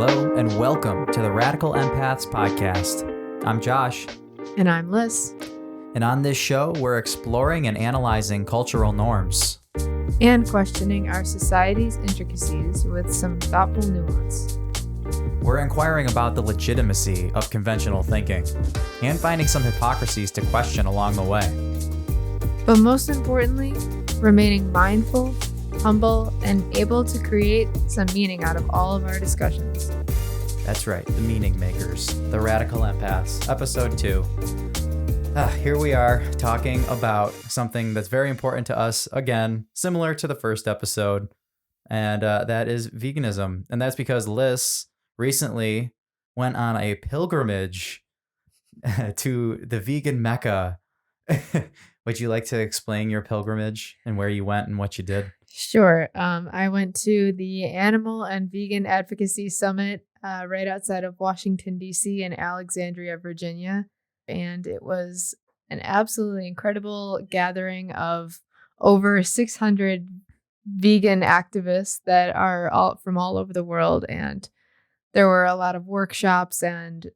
Hello and welcome to the Radical Empaths podcast. I'm Josh. And I'm Liz. And on this show, we're exploring and analyzing cultural norms. And questioning our society's intricacies with some thoughtful nuance. We're inquiring about the legitimacy of conventional thinking and finding some hypocrisies to question along the way. But most importantly, remaining mindful, humble, and able to create some meaning out of all of our discussions. That's right, the meaning makers, the Radical Empaths, Ep.02. Here we are talking about something that's very important to us, again, similar to the first episode, and that is veganism. And that's because Liz recently went on a pilgrimage to the vegan Mecca. Would you like to explain your pilgrimage and where you went and what you did? Sure. I went to the Animal and Vegan Advocacy Summit right outside of Washington, D.C. in Alexandria, Virginia. And it was an absolutely incredible gathering of over 600 vegan activists that are all from all over the world. And there were a lot of workshops and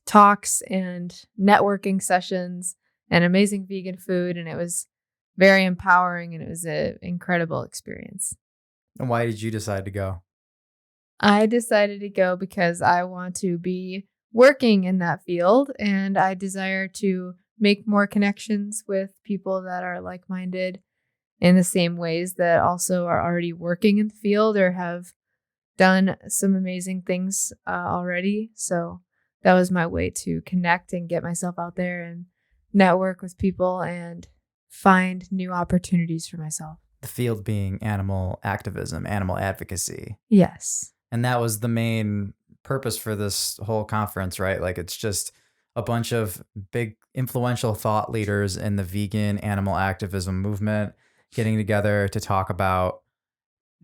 talks and networking sessions and amazing vegan food. And it was very empowering, and it was an incredible experience. And why did you decide to go? I decided to go because I want to be working in that field, and I desire to make more connections with people that are like-minded in the same ways that also are already working in the field or have done some amazing things already. So that was my way to connect and get myself out there and network with people and find new opportunities for myself. The field being animal activism, animal advocacy. Yes. And that was the main purpose for this whole conference, right? Like, it's just a bunch of big influential thought leaders in the vegan animal activism movement getting together to talk about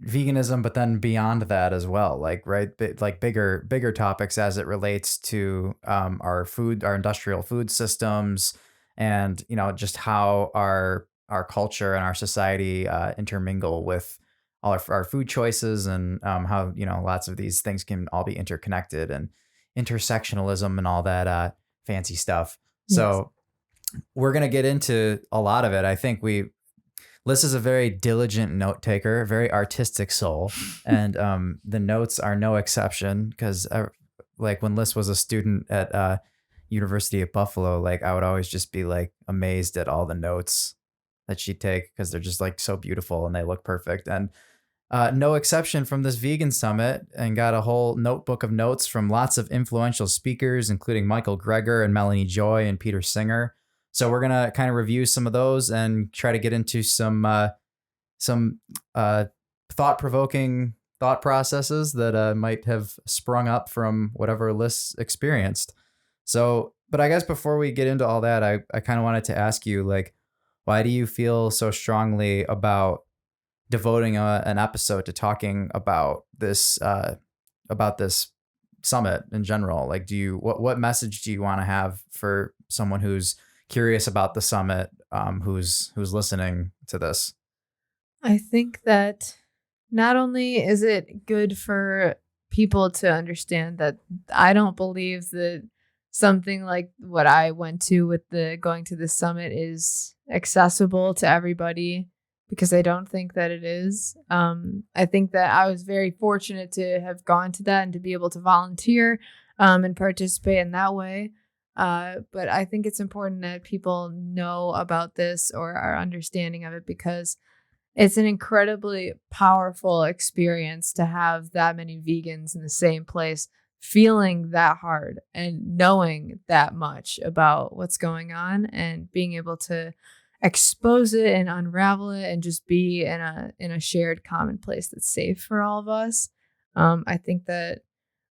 veganism, but then beyond that as well, like, right, like bigger topics as it relates to our industrial food systems, and just how our culture and our society intermingle with all our food choices, and how lots of these things can all be interconnected, and intersectionalism and all that fancy stuff. Yes. So we're gonna get into a lot of it. I think Liz is a very diligent note taker, very artistic soul, and the notes are no exception, because like when Liz was a student at University of Buffalo, like I would always just be like amazed at all the notes that she'd take, because they're just like so beautiful and they look perfect. And no exception from this vegan summit, and got a whole notebook of notes from lots of influential speakers, including Michael Greger and Melanie Joy and Peter Singer. So we're gonna kind of review some of those and try to get into some thought-provoking thought processes that might have sprung up from whatever Liz experienced. So, but I guess before we get into all that, I kind of wanted to ask you, like, why do you feel so strongly about devoting an episode to talking about this summit in general? Like, what message do you want to have for someone who's curious about the summit, who's listening to this? I think that not only is it good for people to understand that I don't believe that something like what I went to with going to the summit is accessible to everybody, because I don't think that it is. I think that I was very fortunate to have gone to that and to be able to volunteer and participate in that way. But I think it's important that people know about this or are understanding of it, because it's an incredibly powerful experience to have that many vegans in the same place, feeling that hard and knowing that much about what's going on, and being able to expose it and unravel it and just be in a shared common place that's safe for all of us. I think that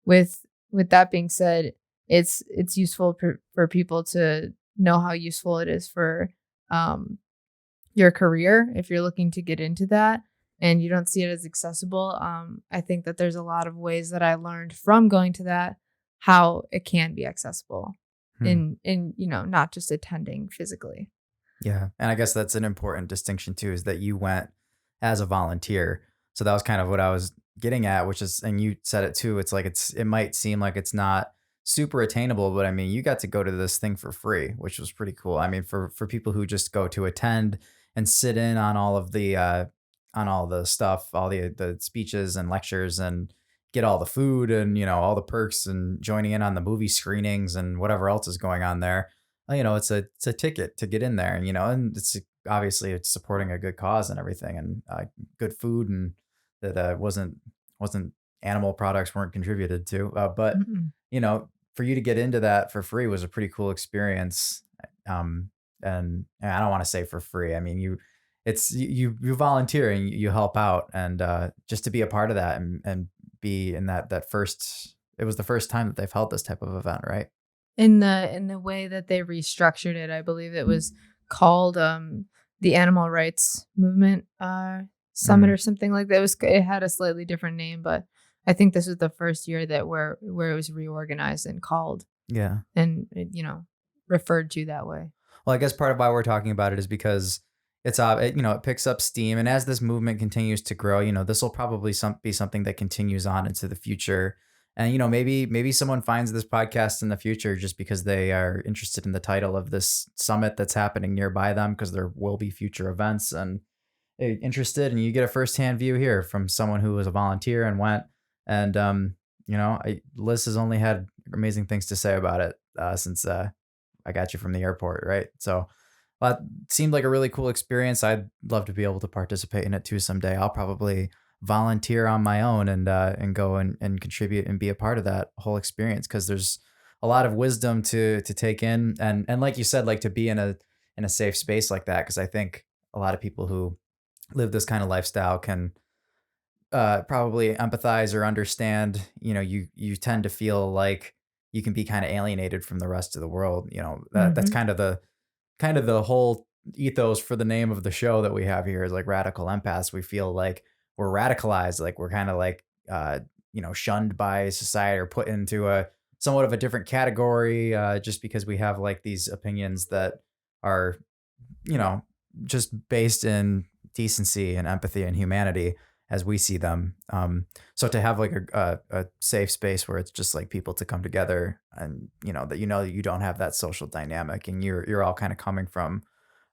with that being said, it's useful for people to know how useful it is for your career if you're looking to get into that and you don't see it as accessible. I think that there's a lot of ways that I learned from going to that how it can be accessible in not just attending physically. Yeah. And I guess that's an important distinction too, is that you went as a volunteer. So that was kind of what I was getting at, which is, and you said it too, it's like it might seem like it's not super attainable, but I mean, you got to go to this thing for free, which was pretty cool. I mean, for people who just go to attend and sit in on all the stuff, all the speeches and lectures, and get all the food and all the perks, and joining in on the movie screenings and whatever else is going on there. It's a ticket to get in there, and it's obviously it's supporting a good cause and everything, and good food, and that wasn't animal products weren't contributed to. But Mm-mm. for you to get into that for free was a pretty cool experience. And I don't want to say for free. I mean, you volunteer and you help out, and just to be a part of that, and be in that first. It was the first time that they've held this type of event, right? In the way that they restructured it, I believe it was called the Animal Rights Movement Summit Mm, or something like that. It had a slightly different name, but I think this was the first year that where it was reorganized and called yeah. and referred to that way. Well, I guess part of why we're talking about it is because it picks up steam, and as this movement continues to grow, this will probably be something that continues on into the future. And maybe someone finds this podcast in the future just because they are interested in the title of this summit that's happening nearby them, because there will be future events, and interested, and you get a firsthand view here from someone who was a volunteer and went. And Liz has only had amazing things to say about it since I got you from the airport, right? So it seemed like a really cool experience. I'd love to be able to participate in it too someday. I'll probably volunteer on my own, and go and contribute and be a part of that whole experience, because there's a lot of wisdom to take in, and like you said, like to be in a safe space like that, because I think a lot of people who live this kind of lifestyle can probably empathize or understand. You tend to feel like you can be kind of alienated from the rest of the world. That's Hmm. kind of the whole ethos for the name of the show that we have here, is like radical empaths. We feel like we're radicalized, like we're kind of like shunned by society, or put into a somewhat of a different category, just because we have like these opinions that are you know just based in decency and empathy and humanity as we see them. So to have like a safe space where it's just like people to come together, and that you don't have that social dynamic, and you're all kind of coming from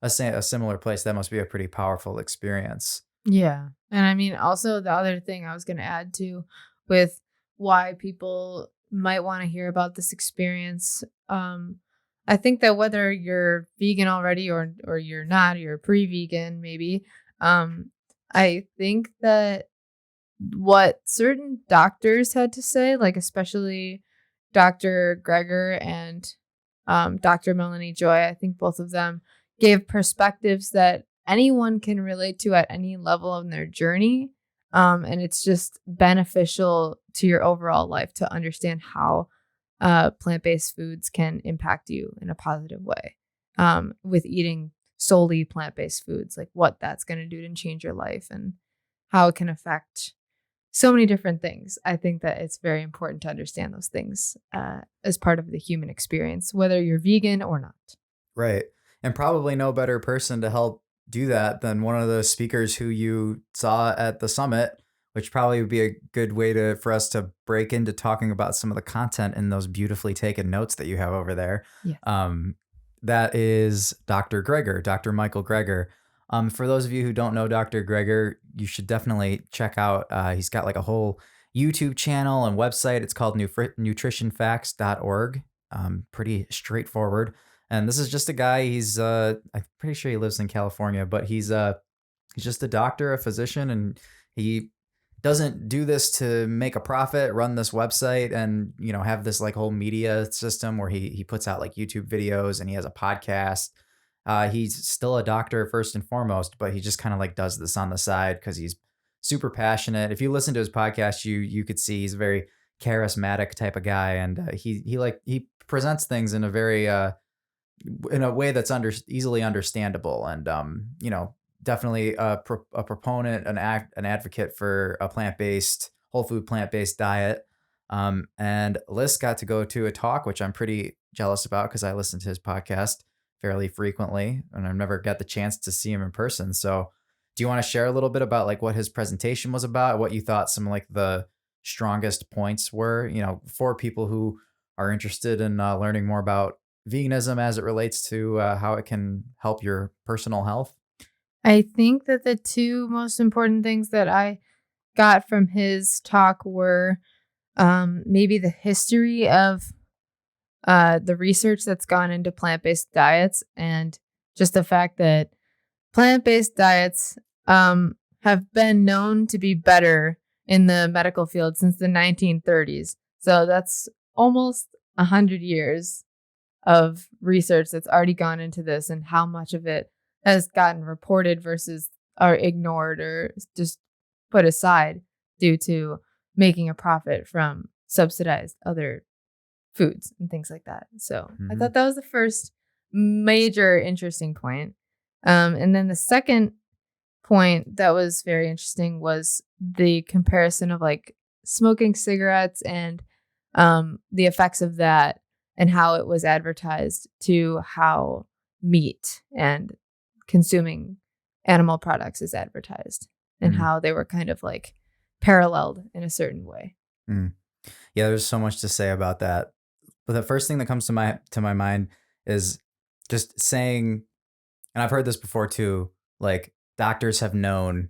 a similar place, that must be a pretty powerful experience. Yeah. And I mean, also the other thing I was going to add to with why people might want to hear about this experience. I think that whether you're vegan already or you're not, you're pre-vegan maybe. Um, I think that what certain doctors had to say, like especially Dr. Greger and Dr. Melanie Joy, I think both of them gave perspectives that anyone can relate to at any level in their journey. And it's just beneficial to your overall life to understand how plant based foods can impact you in a positive way. With eating solely plant based foods, like what that's going to do to change your life and how it can affect so many different things. I think that it's very important to understand those things as part of the human experience, whether you're vegan or not. Right. And probably no better person to help do that than one of the speakers who you saw at the summit, which probably would be a good way for us to break into talking about some of the content in those beautifully taken notes that you have over there. Yes. Um, that is Dr. Greger, Dr. Michael Greger. For those of you who don't know Dr. Greger, you should definitely check out. He's got like a whole YouTube channel and website. It's called nutritionfacts.org. Pretty straightforward. And this is just a guy. I'm pretty sure he lives in California, but he's just a doctor, a physician, and he doesn't do this to make a profit, run this website, and have this like whole media system where he puts out like YouTube videos, and he has a podcast. He's still a doctor first and foremost, but he just kind of like does this on the side because he's super passionate. If you listen to his podcast, you could see he's a very charismatic type of guy, and he presents things in a way that's easily understandable, and definitely a proponent, an advocate for a whole food plant-based diet. And Liz got to go to a talk, which I'm pretty jealous about, because I listen to his podcast fairly frequently, and I've never got the chance to see him in person. So Do you want to share a little bit about like what his presentation was about, what you thought some like the strongest points were, for people who are interested in learning more about veganism as it relates to how it can help your personal health? I think that the two most important things that I got from his talk were maybe the history of the research that's gone into plant-based diets, and just the fact that plant-based diets have been known to be better in the medical field since the 1930s. So that's almost 100 years of research that's already gone into this, and how much of it has gotten reported versus or ignored or just put aside due to making a profit from subsidized other foods and things like that. So I Hmm. thought that was the first major interesting point. And then the second point that was very interesting was the comparison of like smoking cigarettes and the effects of that, and how it was advertised to how meat and consuming animal products is advertised, and Mm. how they were kind of like paralleled in a certain way. Mm. Yeah, there's so much to say about that. But the first thing that comes to my mind is just saying, and I've heard this before too, like doctors have known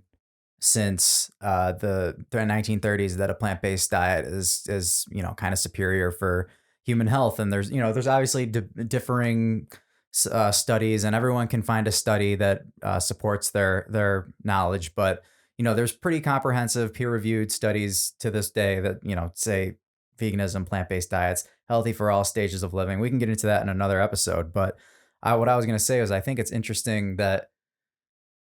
since the 1930s that a plant-based diet is kind of superior for human health. And there's obviously differing studies, and everyone can find a study that supports their knowledge. But there's pretty comprehensive peer-reviewed studies to this day that say veganism, plant-based diets, healthy for all stages of living. We can get into that in another episode. But what I was going to say was, I think it's interesting that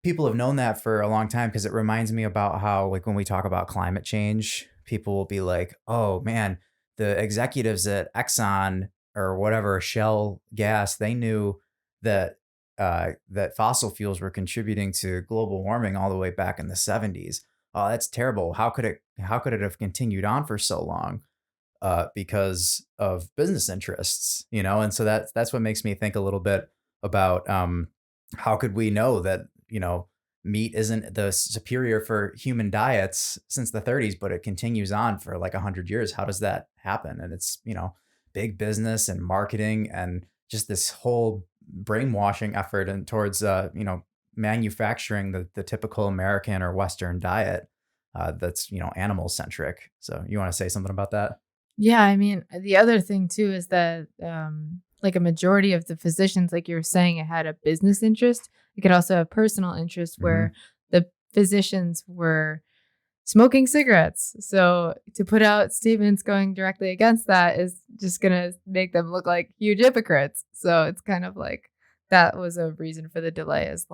people have known that for a long time, because it reminds me about how, like, when we talk about climate change, people will be like, "Oh man, the executives at Exxon or whatever, Shell Gas, they knew that that fossil fuels were contributing to global warming all the way back in the 70s. Oh, that's terrible. How could it have continued on for so long?" Because of business interests, and so that's what makes me think a little bit about how could we know that meat isn't the superior for human diets since the 30s, but it continues on for like 100 years. How does that happen? And it's big business and marketing and just this whole brainwashing effort and towards manufacturing the typical American or Western diet that's animal centric. So you want to say something about that? Yeah, I mean, the other thing too is that like a majority of the physicians, like you were saying, it had a business interest. It could also have personal interest, where Hmm. the physicians were smoking cigarettes. So to put out statements going directly against that is just going to make them look like huge hypocrites. So it's kind of like that was a reason for the delay, as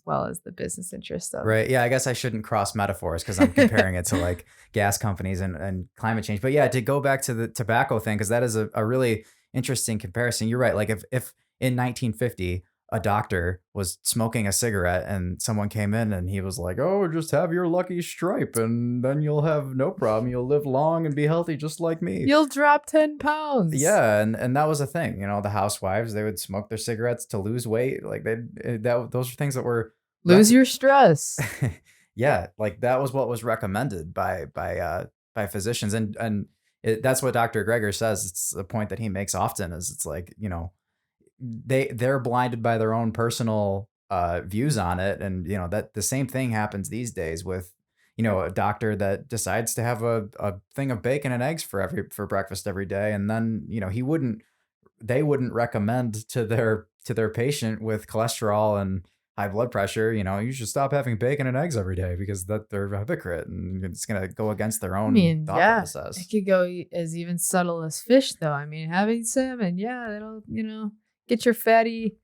well as the business interest of. Right. Yeah. I guess I shouldn't cross metaphors because I'm comparing it to like gas companies and climate change. But yeah, to go back to the tobacco thing, because that is a really interesting comparison. You're right. Like if in 1950, a doctor was smoking a cigarette and someone came in and he was like, "Oh, just have your lucky stripe and then you'll have no problem. You'll live long and be healthy just like me." You'll drop 10 pounds. Yeah, and that was a thing. The housewives, they would smoke their cigarettes to lose weight. Like those are things that were rec- Lose your stress. yeah, like that was what was recommended by physicians, and that's what Dr. Greger says. It's a point that he makes often. Is it's like they're blinded by their own personal views on it, and that the same thing happens these days with a doctor that decides to have a thing of bacon and eggs for breakfast every day, and then he wouldn't they wouldn't recommend to their patient with cholesterol and high blood pressure, you should stop having bacon and eggs every day because that they're a hypocrite and it's going to go against their I own mean, thought yeah, it process. could go as even subtle as fish, though. I mean, having salmon, yeah, that'll, get your fatty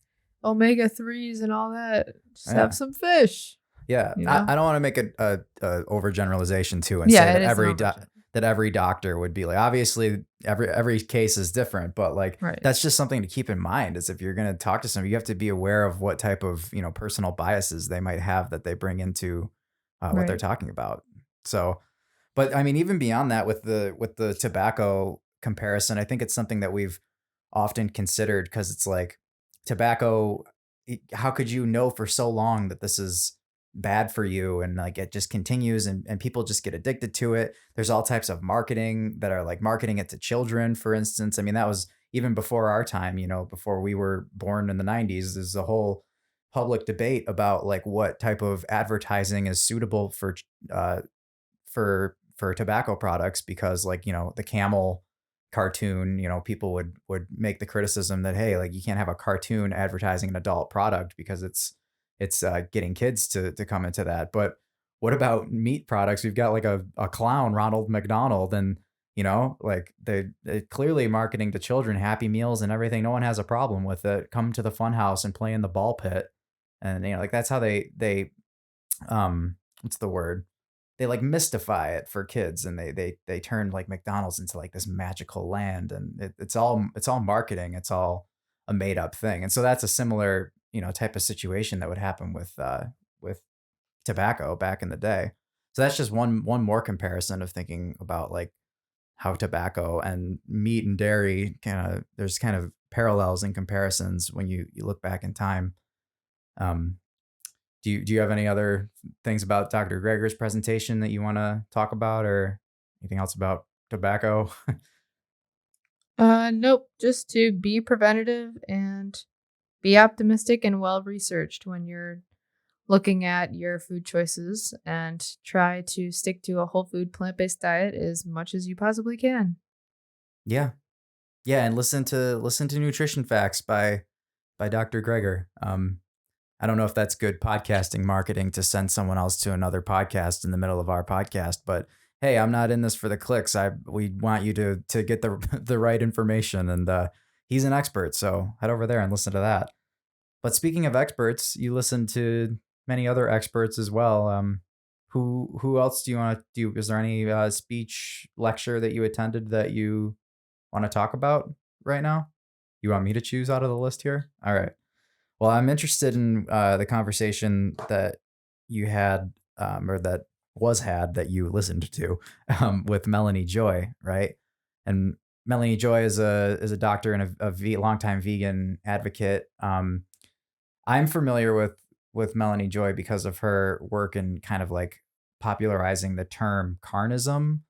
omega 3s and all that. Just have Yeah. some fish, Yeah. you I, know? I don't want to make a overgeneralization too and say Yeah, that it is an overgeneralization. that every doctor would be like, obviously every case is different, but like Right, that's just something to keep in mind is if you're going to talk to someone, you have to be aware of what type of, personal biases they might have that they bring into what they're right. talking about. So, but I mean, even beyond that, with the tobacco comparison, I think it's something that we've often considered because it's like tobacco. How could you know for so long that this is bad for you, and like it just continues, and people just get addicted to it. There's all types of marketing that are like marketing it to children, for instance. I mean, that was even before our time, before we were born in the 90s. There's a whole public debate about like what type of advertising is suitable uh for tobacco products, because like, the camel cartoon, people would make the criticism that, hey, like you can't have a cartoon advertising an adult product because it's getting kids to come into that. But what about meat products? We've got like a clown, Ronald McDonald, and like they clearly marketing to children Happy Meals and everything. No one has a problem with it. Come to the fun house and play in the ball pit. And like that's how they what's the word, they like mystify it for kids, and they turn like McDonald's into like this magical land, and it's all marketing. It's all a made up thing. And so that's a similar, type of situation that would happen with tobacco back in the day. So that's just one more comparison of thinking about like how tobacco and meat and dairy there's kind of parallels and comparisons when you look back in time. Um, do you have any other things about Dr. Greger's presentation that you want to talk about, or anything else about tobacco? Nope, just to be preventative and be optimistic and well researched when you're looking at your food choices, and try to stick to a whole food plant-based diet as much as you possibly can. Yeah. Yeah, and listen to Nutrition Facts by Dr. Greger. I don't know if that's good podcasting marketing to send someone else to another podcast in the middle of our podcast, but hey, I'm not in this for the clicks. We want you to get the the right information, and he's an expert, so head over there and listen to that. But speaking of experts, you listen to many other experts as well. Who else do you want to do? Is there any speech lecture that you attended that you want to talk about right now? You want me to choose out of the list here? All right. Well, I'm interested in the conversation that you had, or that was had, that you listened to, with Melanie Joy, right? And Melanie Joy is a doctor and a longtime vegan advocate. I'm familiar with Melanie Joy because of her work in kind of like popularizing the term carnism,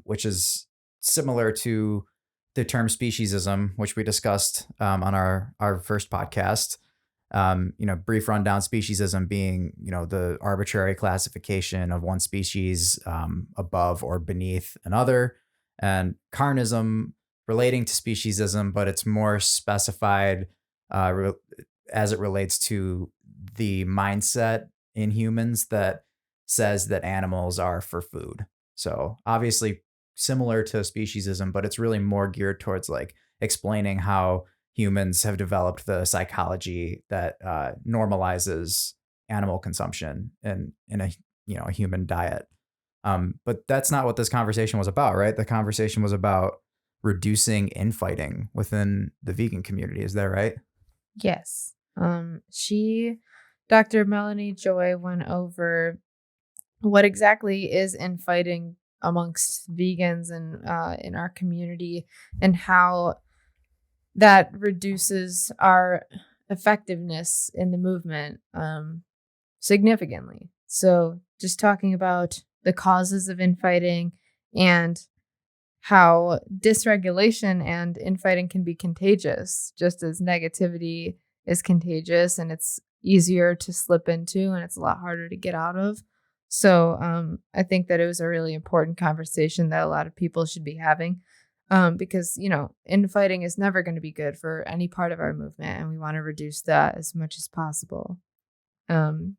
which is similar to the term speciesism, which we discussed on our first podcast. Brief rundown: speciesism being, the arbitrary classification of one species above or beneath another, and carnism relating to speciesism, but it's more specified uh, as it relates to the mindset in humans that says that animals are for food. So obviously similar to speciesism, but it's really more geared towards like explaining how humans have developed the psychology that normalizes animal consumption in a human diet. But that's not what this conversation was about, right? The conversation was about reducing infighting within the vegan community. Is that right? Yes. Dr. Melanie Joy went over what exactly is infighting amongst vegans and in our community, and how that reduces our effectiveness in the movement significantly. So, just talking about the causes of infighting and how dysregulation and infighting can be contagious, just as negativity is contagious and it's easier to slip into and it's a lot harder to get out of. So I think that it was a really important conversation that a lot of people should be having, because, infighting is never going to be good for any part of our movement, and we want to reduce that as much as possible. Um,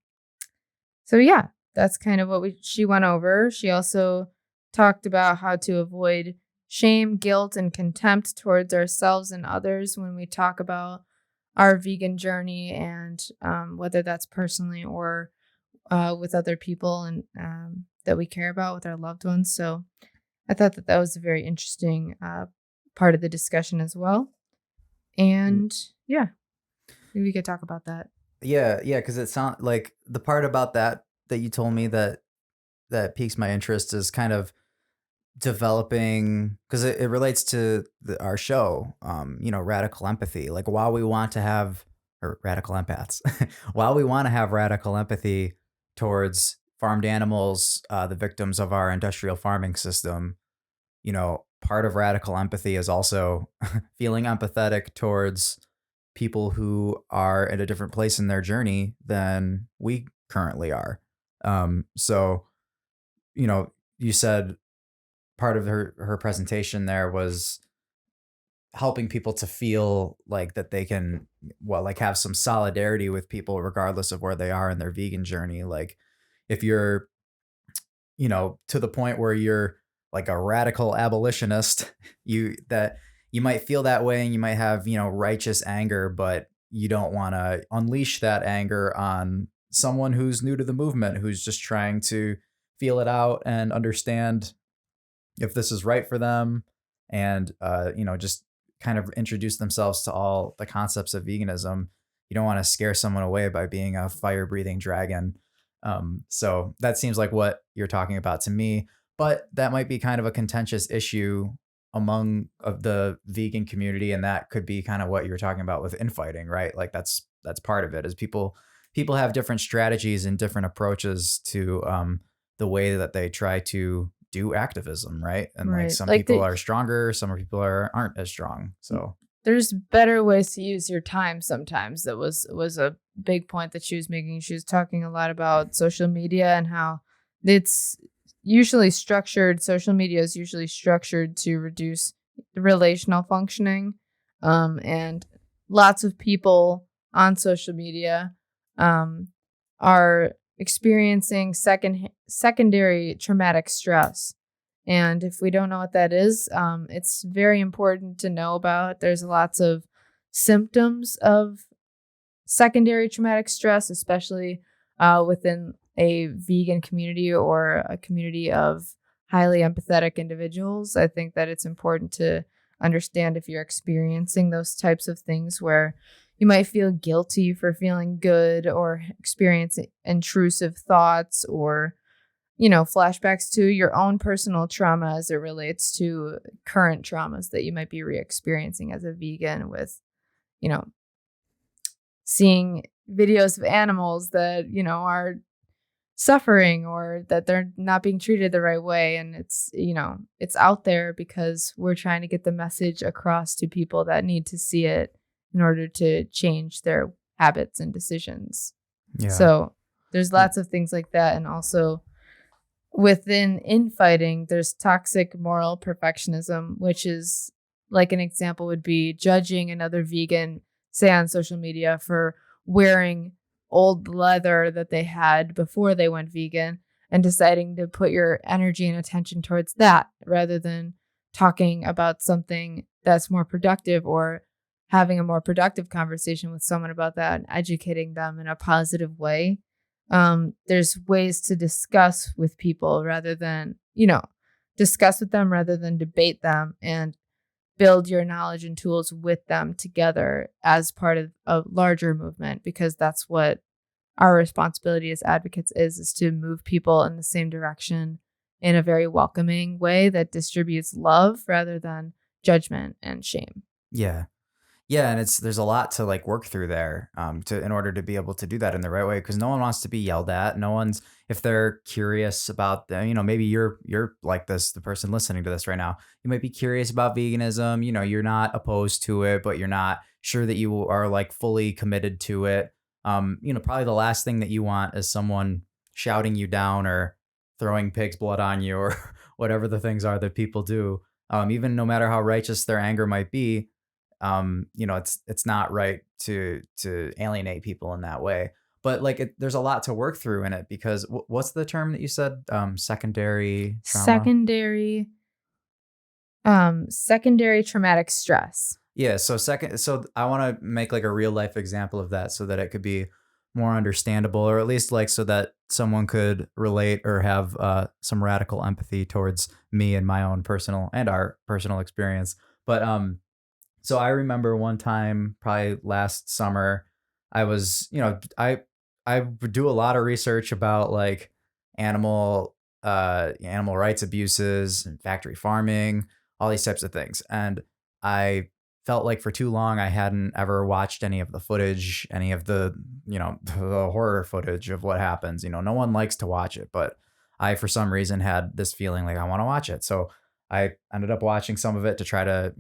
so yeah, that's kind of what she went over. She also talked about how to avoid shame, guilt, and contempt towards ourselves and others when we talk about our vegan journey, and whether that's personally or with other people, and that we care about with our loved ones. So I thought that that was a very interesting part of the discussion as well. And yeah, maybe we could talk about that. Yeah, yeah, because it sound like the part about that you told me that piques my interest is kind of developing, because it relates to our show, radical empathy. Like while we want to have, or radical empaths, while we want to have radical empathy, towards farmed animals, the victims of our industrial farming system, part of radical empathy is also feeling empathetic towards people who are at a different place in their journey than we currently are. So, you said part of her presentation there was helping people to feel like that they can, well, like have some solidarity with people regardless of where they are in their vegan journey. Like if you're, to the point where you're like a radical abolitionist, you might feel that way and you might have, righteous anger, but you don't want to unleash that anger on someone who's new to the movement, who's just trying to feel it out and understand if this is right for them, and just kind of introduce themselves to all the concepts of veganism. You don't want to scare someone away by being a fire breathing dragon. So that seems like what you're talking about to me, but that might be kind of a contentious issue among of the vegan community, and that could be kind of what you're talking about with infighting, right? Like that's part of it, is people have different strategies and different approaches to the way that they try to do activism, right? And like Right. some Like people are stronger, some people aren't as strong. So there's better ways to use your time sometimes. That was a big point that she was making. She was talking a lot about social media and how it's usually structured. Social media is usually structured to reduce relational functioning. And lots of people on social media um, are experiencing secondary traumatic stress. And if we don't know what that is, it's very important to know about. There's lots of symptoms of secondary traumatic stress, especially within a vegan community or a community of highly empathetic individuals. I think that it's important to understand if you're experiencing those types of things where you might feel guilty for feeling good or experience intrusive thoughts or flashbacks to your own personal trauma as it relates to current traumas that you might be re-experiencing as a vegan with, you know, seeing videos of animals that, are suffering or that they're not being treated the right way. And it's out there because we're trying to get the message across to people that need to see it in order to change their habits and decisions. yeah. So there's lots of things like that. And also, within infighting, there's toxic moral perfectionism, which is like an example would be judging another vegan, say on social media, for wearing old leather that they had before they went vegan and deciding to put your energy and attention towards that rather than talking about something that's more productive or having a more productive conversation with someone about that and educating them in a positive way. There's ways to discuss with people rather than, discuss with them rather than debate them, and build your knowledge and tools with them together as part of a larger movement, because that's what our responsibility as advocates is to move people in the same direction in a very welcoming way that distributes love rather than judgment and shame. Yeah. Yeah, and there's a lot to like work through there, to in order to be able to do that in the right way, because no one wants to be yelled at. No one's, if they're curious about the, maybe you're like this, the person listening to this right now, you might be curious about veganism. You're not opposed to it, but you're not sure that you are like fully committed to it. Probably the last thing that you want is someone shouting you down or throwing pig's blood on you or whatever the things are that people do. Even no matter how righteous their anger might be, it's not right to alienate people in that way. But like there's a lot to work through in it, because what's the term that you said? Secondary trauma. Secondary traumatic stress. Yeah, so I want to make like a real life example of that so that it could be more understandable, or at least like so that someone could relate or have some radical empathy towards me and my own personal and our personal experience. But so I remember one time, probably last summer, I was, I would do a lot of research about like animal rights abuses and factory farming, all these types of things. And I felt like for too long I hadn't ever watched any of the footage, any of the, the horror footage of what happens. No one likes to watch it, but I, for some reason, had this feeling like I want to watch it. So I ended up watching some of it to try to,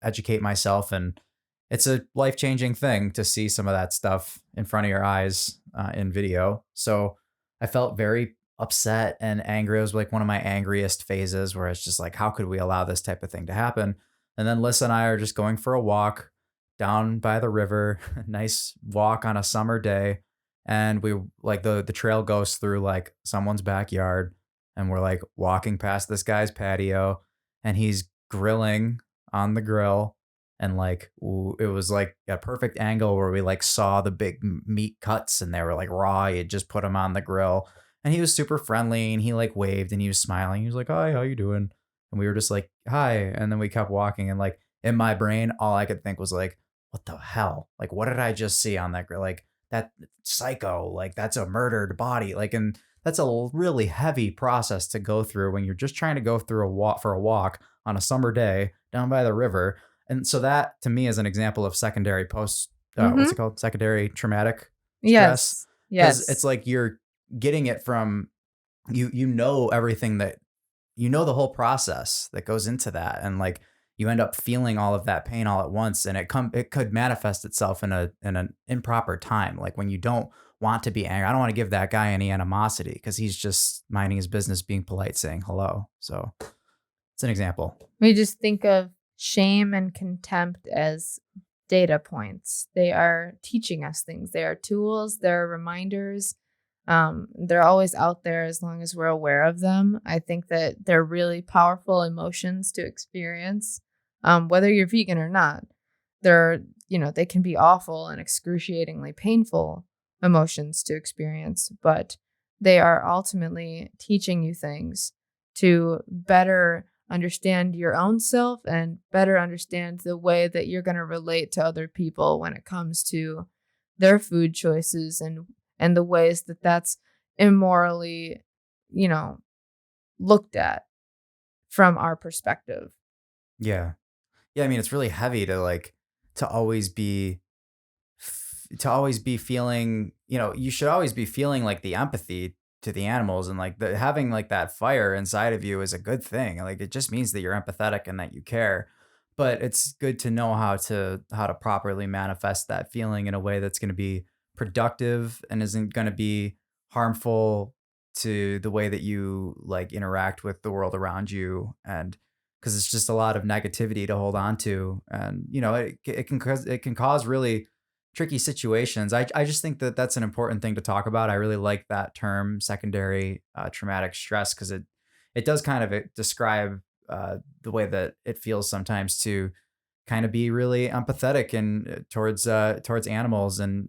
educate myself. And it's a life changing thing to see some of that stuff in front of your eyes in video. So I felt very upset and angry. It was like one of my angriest phases where it's just like, how could we allow this type of thing to happen? And then Lissa and I are just going for a walk down by the river, nice walk on a summer day. And we like the trail goes through like someone's backyard, and we're like walking past this guy's patio, and he's grilling on the grill. And like it was like a perfect angle where we like saw the big meat cuts, and they were like raw. He had just put them on the grill, and he was super friendly, and he like waved and he was smiling. He was like, "Hi, how you doing?" And we were just like, "Hi." And then we kept walking, and like in my brain, all I could think was like, what the hell? Like, what did I just see on that grill? Like, that psycho, like that's a murdered body. Like, and that's a really heavy process to go through when you're just trying to go through a walk on a summer day down by the river. And so that to me is an example of secondary what's it Mm-hmm. called? Secondary traumatic stress. Yes. Cause it's Yes. like you're getting it from you know everything that the whole process that goes into that, and like you end up feeling all of that pain all at once, and it could manifest itself in an improper time, like when you don't want to be angry. I don't want to give that guy any animosity because he's just minding his business, being polite, saying hello. So it's an example. We just think of shame and contempt as data points. They are teaching us things. They are tools. They're reminders. They're always out there as long as we're aware of them. I think that they're really powerful emotions to experience, whether you're vegan or not. They're, they can be awful and excruciatingly painful emotions to experience, but they are ultimately teaching you things to better understand your own self and better understand the way that you're going to relate to other people when it comes to their food choices and the ways that that's immorally, you know, looked at from our perspective. Yeah. Yeah, I mean, it's really heavy to like to always be to always be feeling, you should always be feeling like the empathy to the animals, and like having like that fire inside of you is a good thing. Like it just means that you're empathetic and that you care. But it's good to know how to properly manifest that feeling in a way that's going to be productive and isn't going to be harmful to the way that you like interact with the world around you. And because it's just a lot of negativity to hold on to, and it can cause really tricky situations. I just think that that's an important thing to talk about. I really like that term, secondary traumatic stress, because it does kind of describe the way that it feels sometimes to kind of be really empathetic and towards animals, and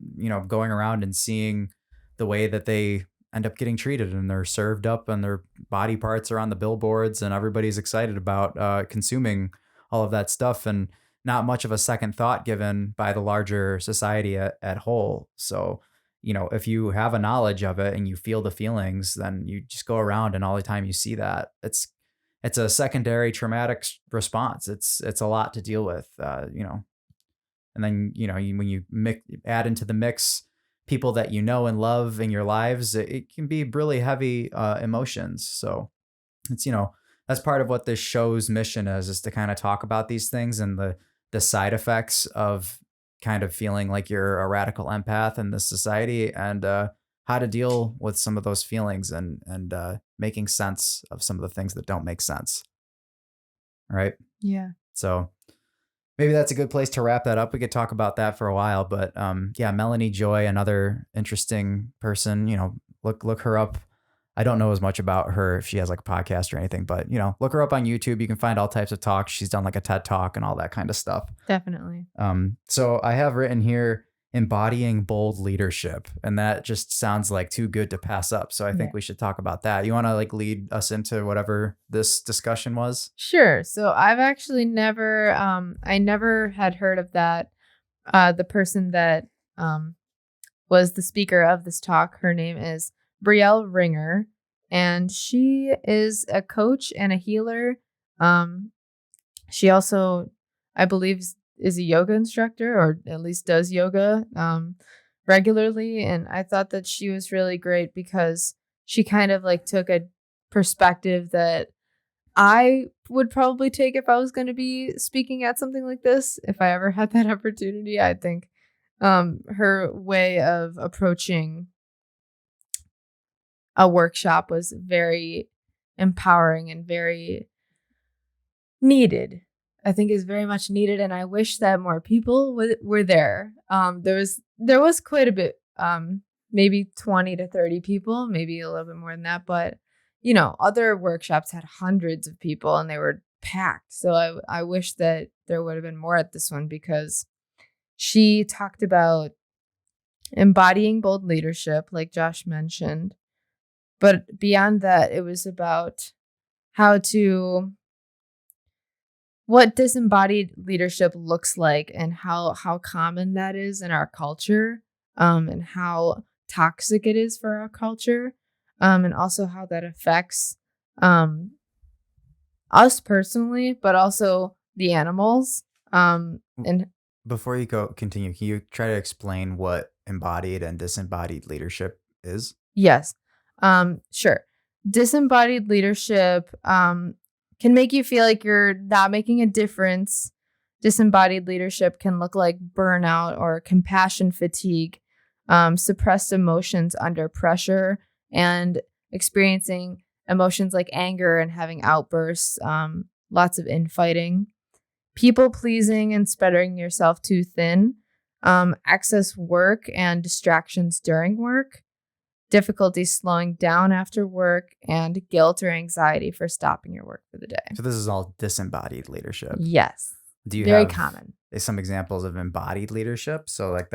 going around and seeing the way that they end up getting treated, and they're served up and their body parts are on the billboards, and everybody's excited about consuming all of that stuff, and not much of a second thought given by the larger society at whole. So if you have a knowledge of it and you feel the feelings, then you just go around, and all the time you see that, it's a secondary traumatic response. It's a lot to deal with, and then when you add into the mix people that you know and love in your lives, it can be really heavy emotions. So it's that's part of what this show's mission is to kind of talk about these things and the side effects of kind of feeling like you're a radical empath in this society, and how to deal with some of those feelings, and making sense of some of the things that don't make sense. Right. Yeah. So maybe that's a good place to wrap that up. We could talk about that for a while, but yeah, Melanie Joy, another interesting person. Look her up. I don't know as much about her if she has like a podcast or anything, but look her up on YouTube. You can find all types of talks. She's done like a TED talk and all that kind of stuff. Definitely. So I have written here embodying bold leadership, and that just sounds like too good to pass up. So I Yeah. think we should talk about that. You want to like lead us into whatever this discussion was? Sure. So I've actually never I never had heard of that. The person that was the speaker of this talk, her name is Brielle Ringer, and she is a coach and a healer. Um she also I believe is a yoga instructor, or at least does yoga regularly. And I thought that she was really great because she kind of like took a perspective that I would probably take if I was going to be speaking at something like this. If I ever had that opportunity, I think her way of approaching a workshop was very empowering and very needed. I think is very much needed, and I wish that more people were there. There was quite a bit, maybe 20 to 30 people, maybe a little bit more than that, but other workshops had hundreds of people and they were packed. So I wish that there would have been more at this one, because she talked about embodying bold leadership, like Josh mentioned. But beyond that, it was about how to what disembodied leadership looks like, and how common that is in our culture, and how toxic it is for our culture, and also how that affects um, us personally, but also the animals. And Before you continue, can you try to explain what embodied and disembodied leadership is? yes, sure. Disembodied leadership can make you feel like you're not making a difference. Disembodied leadership can look like burnout or compassion fatigue, suppressed emotions under pressure, and experiencing emotions like anger and having outbursts, lots of infighting, people pleasing and spreading yourself too thin, excess work and distractions during work, difficulty slowing down after work, and guilt or anxiety for stopping your work for the day. So this is all disembodied leadership. Yes, Do you very have common. some examples of embodied leadership? So like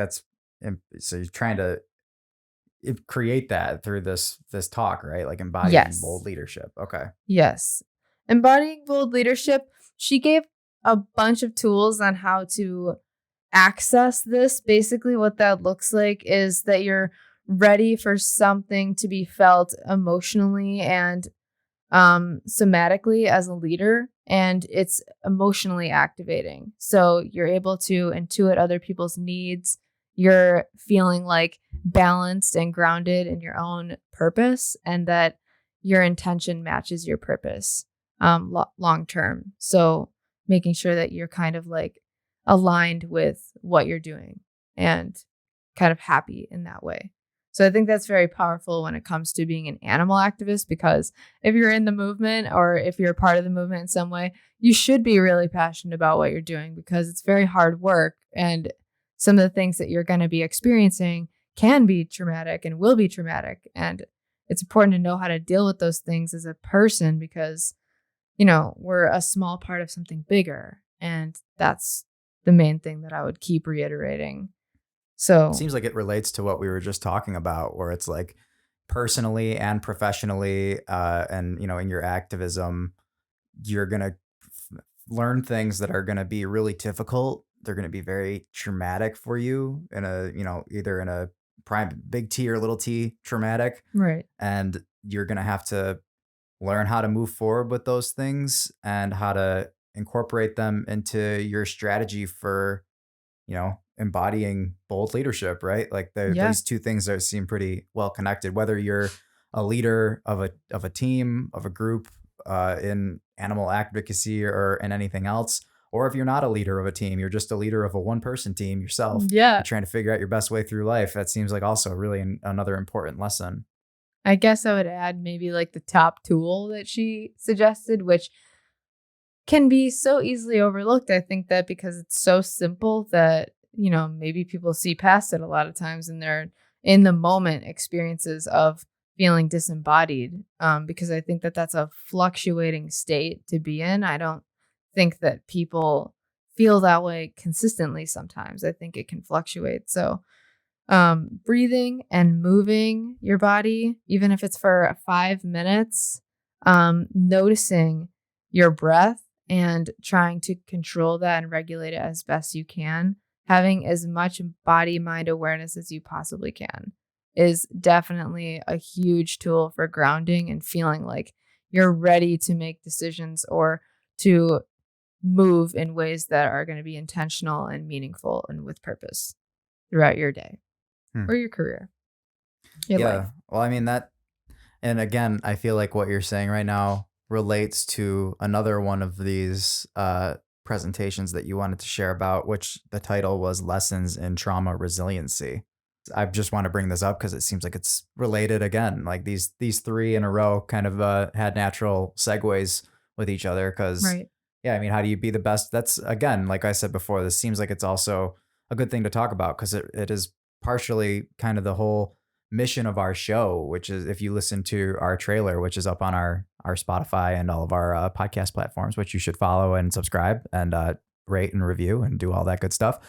so you're trying to create that through this talk, right? Like embodying bold Yes, leadership. Okay. yes. Embodying bold leadership, she gave a bunch of tools on how to access this. Basically, what that looks like is that you're ready for something to be felt emotionally and somatically as a leader, and it's emotionally activating. So you're able to intuit other people's needs. You're feeling like balanced and grounded in your own purpose, and that your intention matches your purpose long term. So making sure that you're kind of like aligned with what you're doing and kind of happy in that way. So I think that's very powerful when it comes to being an animal activist, because if you're in the movement, or if you're a part of the movement in some way, you should be really passionate about what you're doing, because it's very hard work. And some of the things that you're going to be experiencing can be traumatic and will be traumatic. And it's important to know how to deal with those things as a person, because, we're a small part of something bigger. And that's the main thing that I would keep reiterating. So, Seems like it relates to what we were just talking about, where it's like personally and professionally, and in your activism, you're gonna learn things that are gonna be really difficult. They're gonna be very traumatic for you in a either in a prime big T or little T traumatic, right. and you're gonna have to learn how to move forward with those things and how to incorporate them into your strategy for embodying bold leadership, right? Like Yeah. these two things that seem pretty well connected. Whether you're a leader of a team, of a group, in animal advocacy or in anything else, or if you're not a leader of a team, you're just a leader of a one person team yourself. You're Yeah. trying to figure out your best way through life. That seems like also really another important lesson. I guess I would add maybe like the top tool that she suggested, which can be so easily overlooked. I think that because it's so simple that, maybe people see past it a lot of times in their in the moment experiences of feeling disembodied. Because I think that that's a fluctuating state to be in. I don't think that people feel that way consistently sometimes. I think it can fluctuate. So, breathing and moving your body, even if it's for 5 minutes, noticing your breath and trying to control that and regulate it as best you can, having as much body mind awareness as you possibly can, is definitely a huge tool for grounding and feeling like you're ready to make decisions, or to move in ways that are going to be intentional and meaningful and with purpose throughout your day Hmm. or your career, your Yeah. life. Well, I mean that, and again, I feel like what you're saying right now relates to another one of these presentations that you wanted to share about, which the title was Lessons in Trauma Resiliency. I just want to bring this up because it seems like it's related again. Like these three in a row kind of had natural segues with each other. Because Right. yeah, I mean, how do you be the best? That's again, like I said before, this seems like it's also a good thing to talk about because it is partially kind of the whole mission of our show, which is if you listen to our trailer, which is up on our Spotify and all of our podcast platforms, which you should follow and subscribe and rate and review and do all that good stuff.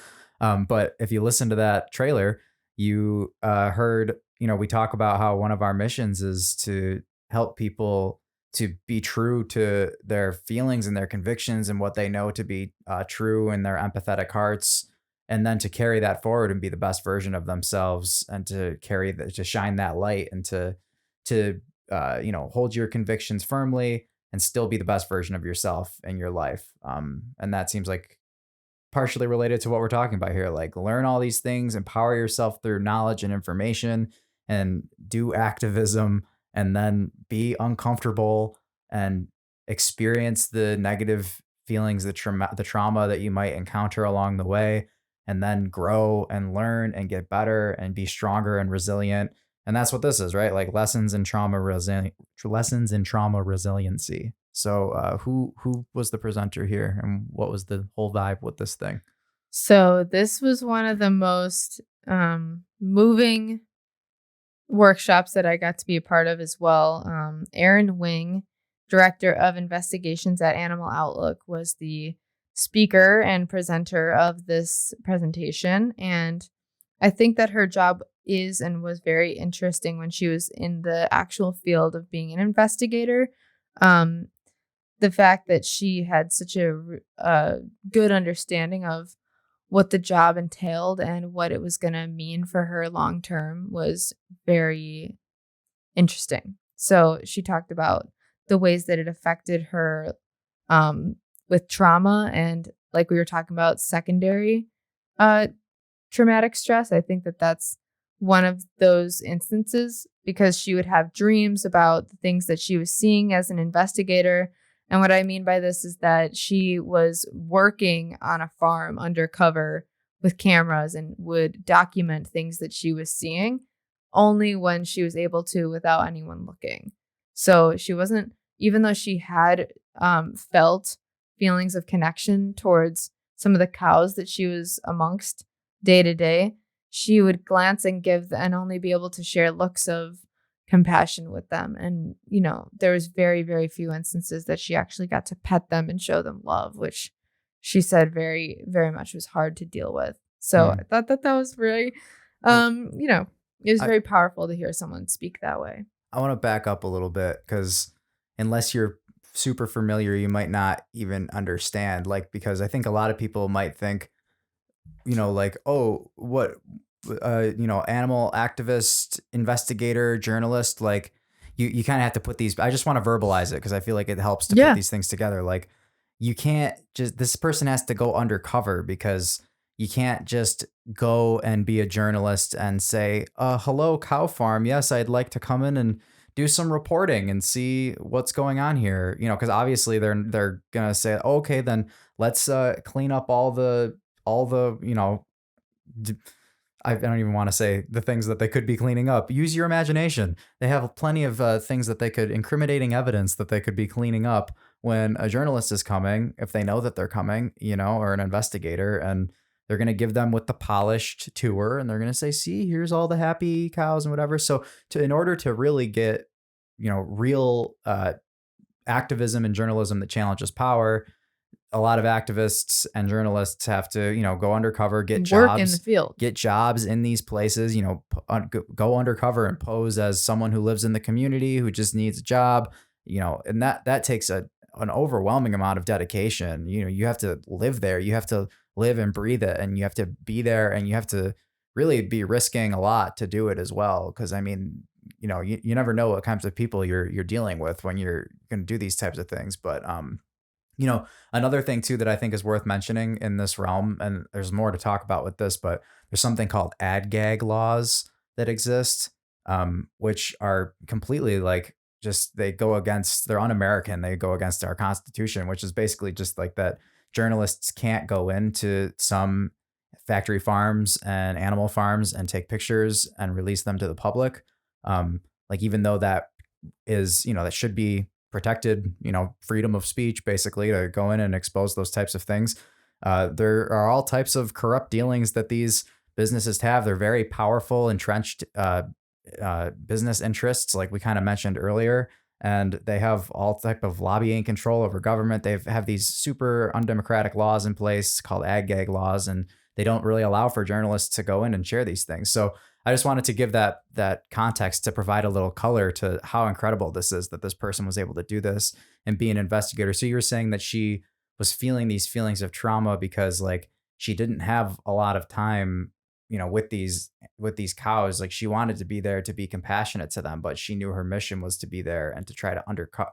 But if you listen to that trailer, you heard, we talk about how one of our missions is to help people to be true to their feelings and their convictions and what they know to be true in their empathetic hearts, and then to carry that forward and be the best version of themselves, and to to shine that light, and to hold your convictions firmly and still be the best version of yourself in your life. And that seems like partially related to what we're talking about here. Like, learn all these things, empower yourself through knowledge and information, and do activism, and then be uncomfortable and experience the negative feelings, the trauma that you might encounter along the way, and then grow and learn and get better and be stronger and resilient. And that's what this is, right? Like lessons in trauma resiliency. So, who was the presenter here, and what was the whole vibe with this thing? So this was one of the most moving workshops that I got to be a part of as well. Erin Wing, Director of Investigations at Animal Outlook, was the speaker and presenter of this presentation. And I think that her job is and was very interesting when she was in the actual field of being an investigator. Um, the fact that she had such a good understanding of what the job entailed and what it was going to mean for her long term was very interesting. So she talked about the ways that it affected her um, with trauma and, like we were talking about, secondary uh, traumatic stress. I think that that's one of those instances because she would have dreams about the things that she was seeing as an investigator. And what I mean by this is that she was working on a farm undercover with cameras and would document things that she was seeing only when she was able to without anyone looking. So she wasn't, even though she had felt feelings of connection towards some of the cows that she was amongst day to day, she would glance and give and only be able to share looks of compassion with them. And, there was very, very few instances that she actually got to pet them and show them love, which she said very, very much was hard to deal with. So I Mm. thought that that was very, Well, it was I, very powerful to hear someone speak that way. I want to back up a little bit because unless you're super familiar, you might not even understand. Like, because I think a lot of people might think, like, oh, what, animal activist, investigator, journalist, like you kind of have to put these, I just want to verbalize it because I feel like it helps to put Yeah. these things together. Like, you can't just, this person has to go undercover because you can't just go and be a journalist and say, hello, cow farm. Yes, I'd like to come in and do some reporting and see what's going on here. Because obviously they're gonna say, okay, then let's clean up all the d- I don't even want to say the things that they could be cleaning up. Use your imagination. They have plenty of things that they could, incriminating evidence that they could be cleaning up when a journalist is coming, if they know that they're coming, or an investigator, and they're going to give them with the polished tour, and they're going to say, see, here's all the happy cows and whatever. So in order to really get, real activism and journalism that challenges power, a lot of activists and journalists have to, go undercover, Work in the field. get jobs in these places, go undercover and pose as someone who lives in the community who just needs a job, and that takes an overwhelming amount of dedication. You have to live there, you have to live and breathe it, and you have to be there, and you have to really be risking a lot to do it as well. Cause I mean, you never know what kinds of people you're dealing with when you're going to do these types of things. But, Another thing too that I think is worth mentioning in this realm, and there's more to talk about with this, but there's something called ad gag laws that exist, which are completely like just they go against, they're un-American. They go against our Constitution, which is basically just like that journalists can't go into some factory farms and animal farms and take pictures and release them to the public. Like even though that is, that should be protected, freedom of speech, basically, to go in and expose those types of things. There are all types of corrupt dealings that these businesses have. They're very powerful, entrenched business interests, like we kind of mentioned earlier, and they have all type of lobbying control over government. They have these super undemocratic laws in place called ag gag laws, and they don't really allow for journalists to go in and share these things. So I just wanted to give that context to provide a little color to how incredible this is that this person was able to do this and be an investigator. So you were saying that she was feeling these feelings of trauma because like she didn't have a lot of time, with these cows. Like she wanted to be there to be compassionate to them, but she knew her mission was to be there and to try to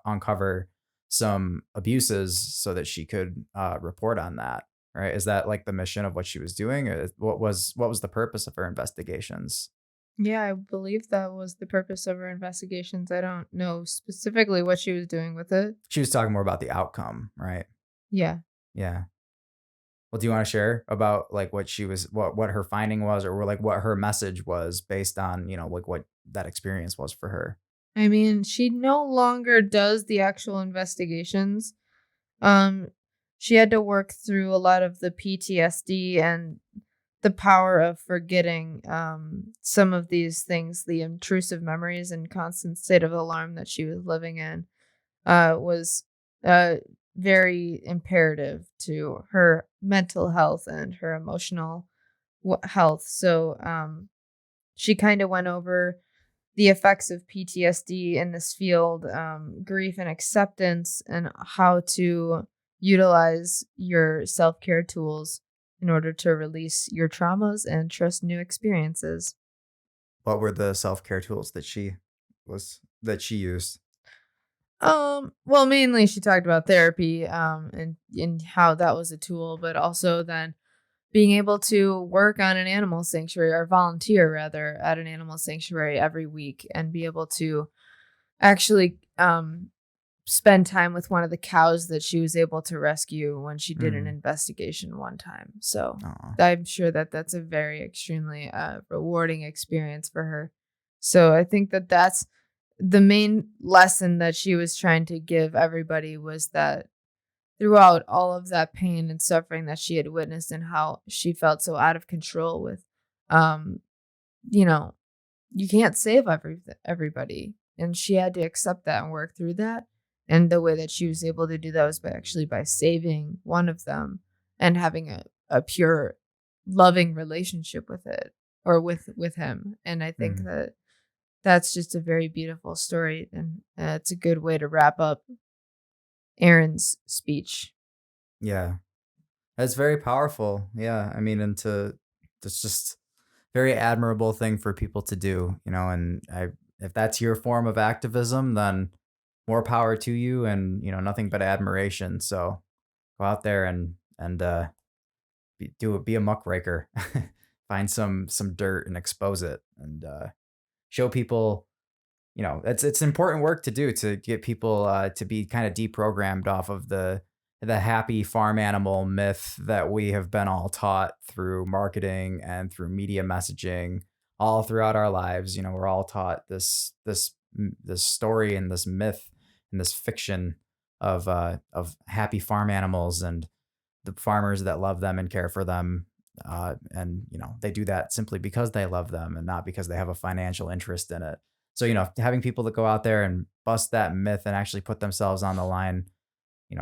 uncover some abuses so that she could report on that. Right? Is that like the mission of what she was doing? What was the purpose of her investigations? Yeah, I believe that was the purpose of her investigations. I don't know specifically what she was doing with it. She was talking more about the outcome, right? Yeah. Yeah. Well, do you want to share about like what she was, what her finding was, or like what her message was based on, like what that experience was for her? I mean, she no longer does the actual investigations. Um, she had to work through a lot of the PTSD and the power of forgetting some of these things, the intrusive memories and constant state of alarm that she was living in was uh, very imperative to her mental health and her emotional health. So she kind of went over the effects of PTSD in this field, grief and acceptance, and how to utilize your self care tools in order to release your traumas and trust new experiences. What were the self-care tools that she used? Well, mainly she talked about therapy, and how that was a tool, but also then being able to work on an animal sanctuary or volunteer rather at an animal sanctuary every week and be able to actually spend time with one of the cows that she was able to rescue when she did an Mm. investigation one time. So Oh. I'm sure that that's a very extremely rewarding experience for her. So I think that that's the main lesson that she was trying to give everybody was that throughout all of that pain and suffering that she had witnessed and how she felt so out of control with, um, you know, you can't save everybody, and she had to accept that and work through that. And the way that she was able to do that was by saving one of them and having a pure, loving relationship with it or with him. And I think Mm. that that's just a very beautiful story, and it's a good way to wrap up Aaron's speech. Yeah. That's very powerful. Yeah. I mean, it's just very admirable thing for people to do, and if that's your form of activism, then more power to you, and, nothing but admiration. So go out there and be a muckraker, find some dirt and expose it, and show people. It's important work to do to get people to be kind of deprogrammed off of the happy farm animal myth that we have been all taught through marketing and through media messaging all throughout our lives. We're all taught this story and this myth and this fiction of happy farm animals and the farmers that love them and care for them. And they do that simply because they love them and not because they have a financial interest in it. So, having people that go out there and bust that myth and actually put themselves on the line,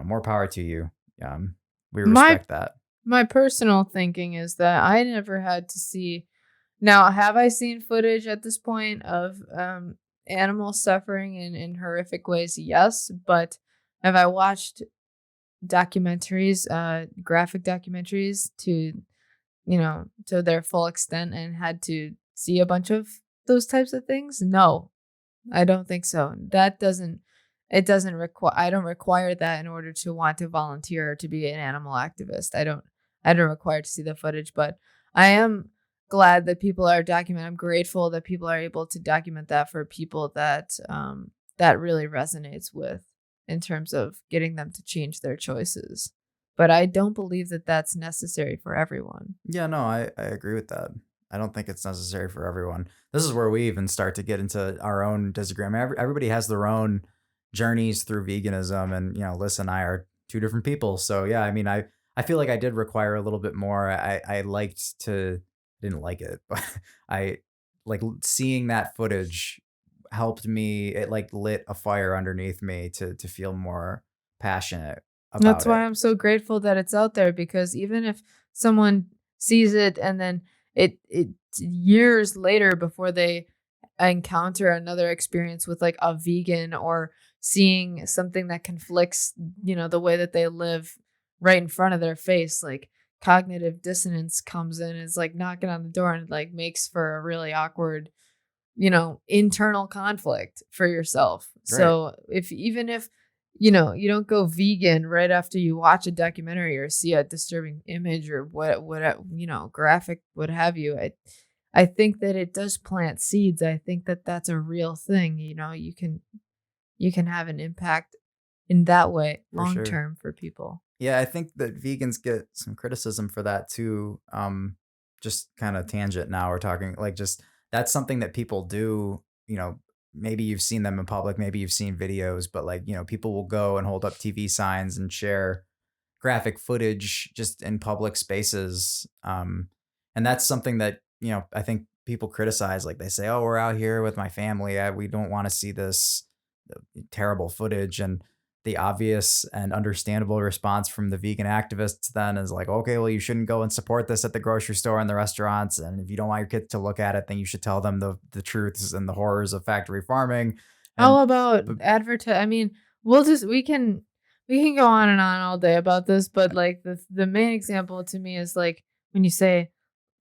more power to you. We My respect that. my personal thinking is that I never had to see. Now, have I seen footage at this point of animals suffering in horrific ways? Yes, but have I watched documentaries, graphic documentaries to their full extent and had to see a bunch of those types of things? No, I don't think so. That doesn't it doesn't require, I don't require that in order to want to volunteer or to be an animal activist. I don't require to see the footage, but I am glad that people are documenting. I'm grateful that people are able to document that for people that that really resonates with, in terms of getting them to change their choices. But I don't believe that that's necessary for everyone. Yeah, no, I agree with that. I don't think it's necessary for everyone. This is where we even start to get into our own disagreement. Everybody has their own journeys through veganism, and Liz and I are two different people. So yeah, I mean, I feel like I did require a little bit more. I liked to didn't like it, but I like seeing that footage helped me. It like lit a fire underneath me to feel more passionate That's about why it. I'm so grateful that it's out there, because even if someone sees it and then it's years later before they encounter another experience with like a vegan, or seeing something that conflicts, the way that they live right in front of their face, like cognitive dissonance comes in, is like knocking on the door, and like makes for a really awkward, internal conflict for yourself. Right, So if, even if, you don't go vegan right after you watch a documentary or see a disturbing image or graphic, what have you, I think that it does plant seeds. I think that that's a real thing. You can have an impact in that way for long sure. term for people. Yeah, I think that vegans get some criticism for that too. Just kind of tangent now we're talking like just that's something that people do, maybe you've seen them in public, maybe you've seen videos, but like, people will go and hold up TV signs and share graphic footage just in public spaces. And that's something that, I think people criticize. Like they say, oh, we're out here with my family. We don't want to see this terrible footage. And the obvious and understandable response from the vegan activists then is like, okay, well, you shouldn't go and support this at the grocery store and the restaurants. And if you don't want your kids to look at it, then you should tell them the truths and the horrors of factory farming. How And about but advertise? I mean, we can go on and on all day about this, but like the main example to me is like when you say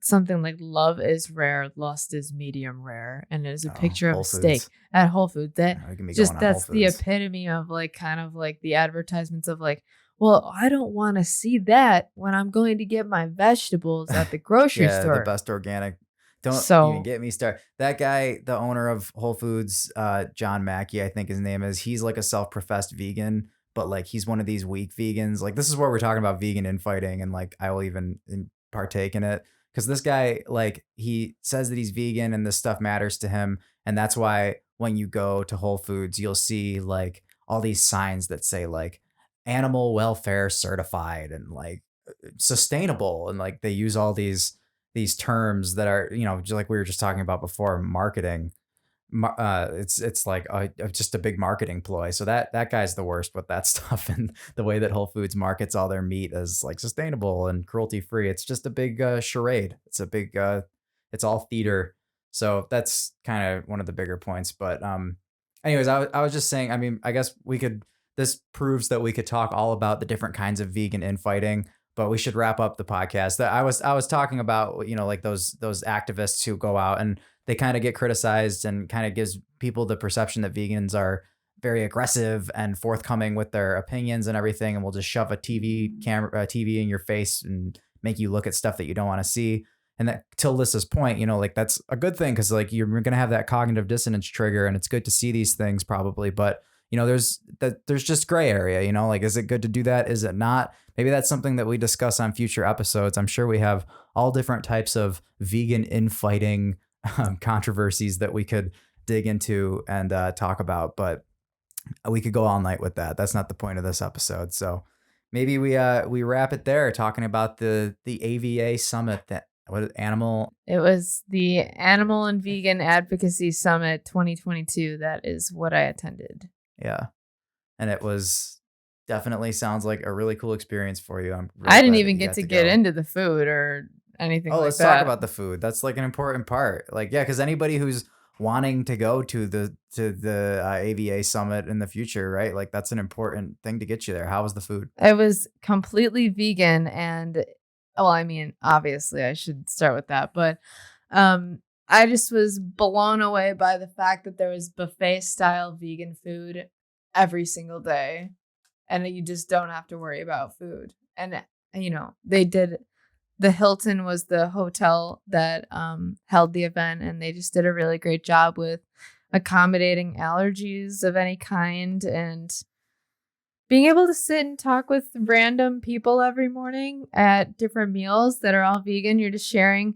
something like "love is rare, lust is medium rare," and it is a oh, picture of Whole a steak Foods. at Whole Foods. That We can be going just on Whole that's the Foods. epitome of like kind of like the advertisements of like, well, I don't want to see that when I'm going to get my vegetables at the grocery Yeah, the store. best organic. Don't even So, get me started. That guy, the owner of Whole Foods, John Mackey, I think his name is. He's like a self-professed vegan, but like he's one of these weak vegans. Like this is where we're talking about vegan infighting, and like I will even partake in it because this guy, like, he says that he's vegan and this stuff matters to him, and that's why when you go to Whole Foods, you'll see like all these signs that say like animal welfare certified and like sustainable, and like they use all these terms that are, just like we were just talking about before, marketing. It's like just a big marketing ploy. So that guy's the worst with that stuff, and the way that Whole Foods markets all their meat as like sustainable and cruelty free. It's just a big charade. It's all theater. So that's kind of one of the bigger points. But anyways, I was just saying. I mean, I guess we could. This proves that we could talk all about the different kinds of vegan infighting, but we should wrap up the podcast. That I was talking about, like those activists who go out and they kind of get criticized and kind of gives people the perception that vegans are very aggressive and forthcoming with their opinions and everything, and will just shove a TV in your face and make you look at stuff that you don't want to see. And that, till Lissa's point, like that's a good thing because like you're gonna have that cognitive dissonance trigger, and it's good to see these things probably, but there's just gray area, like is it good to do that? Is it not? Maybe that's something that we discuss on future episodes. I'm sure we have all different types of vegan infighting controversies that we could dig into and talk about, but we could go all night with that. That's not the point of this episode. So maybe we wrap it there, talking about the AVA summit, that what animal. it was the Animal and Vegan Advocacy Summit 2022. That is what I attended. Yeah, and it was definitely sounds like a really cool experience for you. I'm really I didn't glad that even you get got to to get go. into the food or anything Oh, like let's talk that. about the food. That's like an important part. Like, yeah, because anybody who's wanting to go to the AVA summit in the future, right? Like, that's an important thing to get you there. How was the food? I was completely vegan, and well, I mean, obviously I should start with that, but I just was blown away by the fact that there was buffet style vegan food. every single day, and you just don't have to worry about food. And they did. The Hilton was the hotel that held the event, and they just did a really great job with accommodating allergies of any kind and being able to sit and talk with random people every morning at different meals that are all vegan. You're just sharing,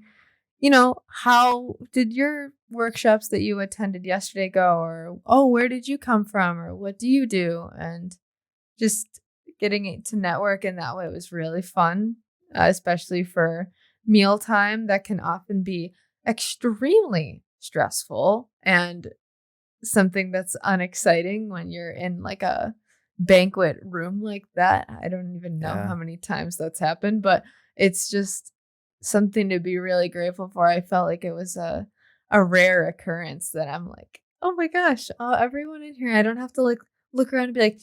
how did your workshops that you attended yesterday go? Or, oh, where did you come from? Or what do you do? And just getting it to network in that way was really fun, especially for mealtime that can often be extremely stressful and something that's unexciting when you're in like a banquet room like that. I don't even know how many times that's happened, but it's just something to be really grateful for. I felt like it was a rare occurrence that I'm like, oh my gosh, everyone in here, I don't have to look around and be like,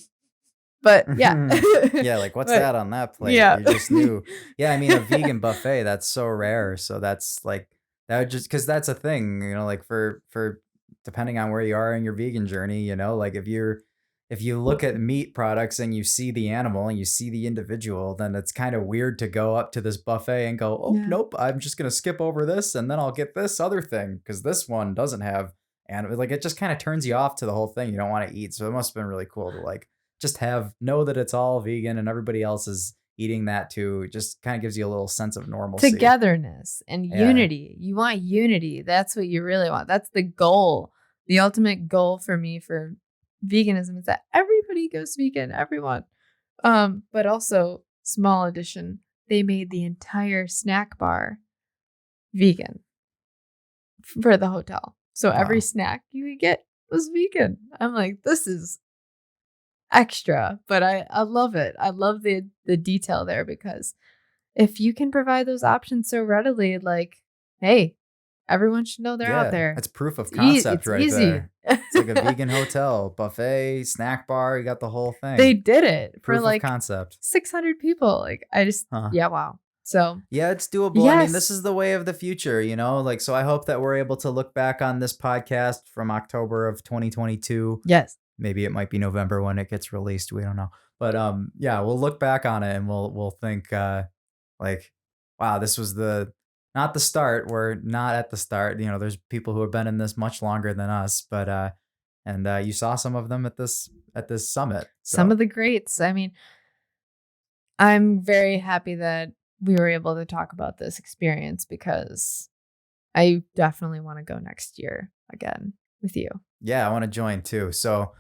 but yeah. Yeah, like what's that on that plate? Yeah. You just knew. Yeah, I mean, a vegan buffet, that's so rare. So that's like, that would just, because that's a thing, like for depending on where you are in your vegan journey, like if you look at meat products and you see the animal and you see the individual, then it's kind of weird to go up to this buffet and go, oh, nope, I'm just going to skip over this and then I'll get this other thing because this one doesn't have animal. Like it just kind of turns you off to the whole thing. You don't want to eat. So it must have been really cool to like just know that it's all vegan and everybody else is eating that too. It just kind of gives you a little sense of normalcy. Togetherness and unity. You want unity. That's what you really want. That's the goal. The ultimate goal for me for veganism is that everybody goes vegan, everyone. But also, small addition, they made the entire snack bar vegan for the hotel. So every snack you could get was vegan. I'm like, this is extra, but I love it. I love the detail there, because if you can provide those options so readily, like, hey, everyone should know they're out there. That's proof of concept right easy. There. It's like a vegan hotel, buffet, snack bar. You got the whole thing. They did it proof for like of concept. 600 people. Like wow. So yeah, it's doable. Yes. I mean, this is the way of the future, like, so I hope that we're able to look back on this podcast from October of 2022. Yes. Maybe it might be November when it gets released. We don't know. But yeah, we'll look back on it and we'll think like, wow, this was not the start. We're not at the start. There's people who have been in this much longer than us, but and you saw some of them at this summit. So. Some of the greats. I mean, I'm very happy that we were able to talk about this experience, because I definitely want to go next year again with you. Yeah, I want to join too. So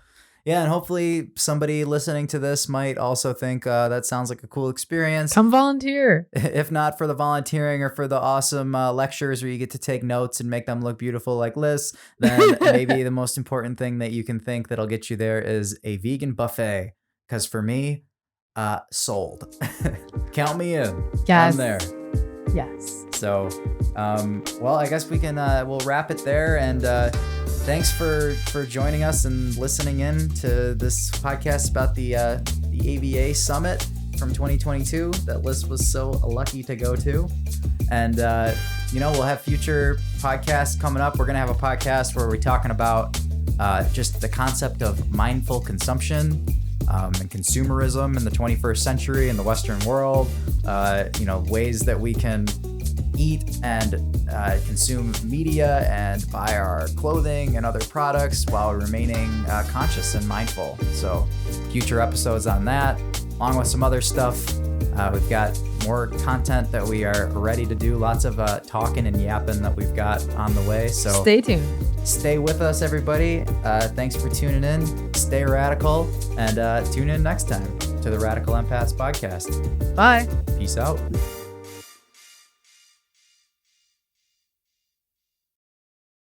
yeah, and hopefully somebody listening to this might also think that sounds like a cool experience. Come volunteer. If not for the volunteering or for the awesome lectures where you get to take notes and make them look beautiful like Liz, then maybe the most important thing that you can think that'll get you there is a vegan buffet. Because for me, sold. Count me in. Yes. I'm there. Yes. So, well, I guess we'll wrap it there. And thanks for joining us and listening in to this podcast about the AVA Summit from 2022 that Liz was so lucky to go to. And, we'll have future podcasts coming up. We're going to have a podcast where we're talking about just the concept of mindful consumption and consumerism in the 21st century in the Western world, ways that we can eat and consume media and buy our clothing and other products while remaining conscious and mindful. So future episodes on that, along with some other stuff. We've got more content that we are ready to do. Lots of talking and yapping that we've got on the way. So stay tuned. Stay with us, everybody. Thanks for tuning in. Stay radical, and tune in next time to the Radical Empaths podcast. Bye. Peace out.